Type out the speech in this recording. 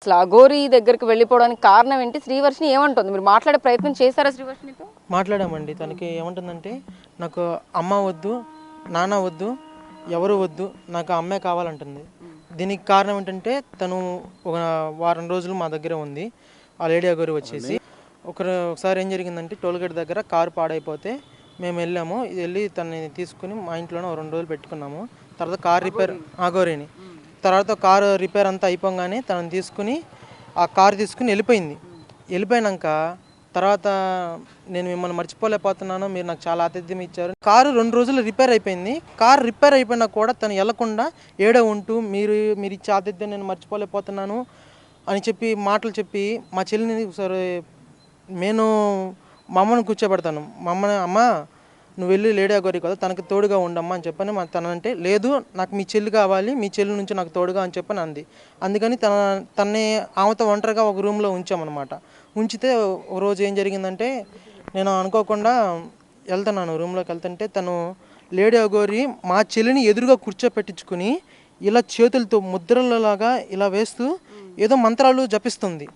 అసలు అఘోరి దగ్గరికి వెళ్ళిపోవడానికి కారణం ఏంటి? శ్రీవర్షిని ఏమంటుంది? మీరు మాట్లాడే ప్రయత్నం చేశారా శ్రీవర్షినితో? మాట్లాడామండి. తనకి ఏమంటుందంటే, నాకు అమ్మ వద్దు, నాన్న వద్దు, ఎవరు వద్దు, నాకు అమ్మే కావాలంటుంది. దీనికి కారణం ఏంటంటే, తను ఒక వారం రోజులు మా దగ్గర ఉంది. ఆ లేడీ అఘోరి వచ్చేసి ఒకసారి ఏం జరిగిందంటే, టోల్గేట్ దగ్గర కారు పాడైపోతే మేము వెళ్ళాము. వెళ్ళి తనని తీసుకుని మా ఇంట్లోనే 2 రోజులు పెట్టుకున్నాము. తర్వాత కార్ రిపేర్ అఘోరిని తర్వాత కారు రిపేర్ అంతా అయిపోగానే తనని తీసుకుని ఆ కారు తీసుకుని వెళ్ళిపోయినాక తర్వాత నేను మిమ్మల్ని మర్చిపోలేకపోతున్నాను, మీరు నాకు చాలా ఆతిథ్యం ఇచ్చారు. కారు 2 రోజులు రిపేర్ అయిపోయింది. కారు రిపేర్ అయిపోయినా కూడా తను వెళ్లకుండా ఏడో ఉంటూ మీరు ఇచ్చే ఆతిథ్యం నేను మర్చిపోలేకపోతున్నాను అని చెప్పి మాటలు చెప్పి మా చెల్లిని సరే నేను మా అమ్మను కూర్చోబెడతాను. మా అమ్మ నువ్వు వెళ్ళి లేడీ అఘోరి కదా, తనకి తోడుగా ఉండమ్మా అని చెప్పని తనంటే, లేదు నాకు మీ చెల్లి కావాలి, మీ చెల్లి నుంచి నాకు తోడుగా అని చెప్పని అంది. అందుకని తన్ని ఆమెతో ఒంటరిగా ఒక రూమ్లో ఉంచామన్నమాట. ఉంచితే ఒక రోజు ఏం జరిగిందంటే, నేను అనుకోకుండా వెళ్తున్నాను రూమ్లోకి వెళ్తుంటే, తను లేడీ అఘోరి మా చెల్లిని ఎదురుగా కూర్చోపెట్టించుకుని ఇలా చేతులతో ముద్రలలాగా ఇలా వేస్తూ ఏదో మంత్రాలు జపిస్తుంది.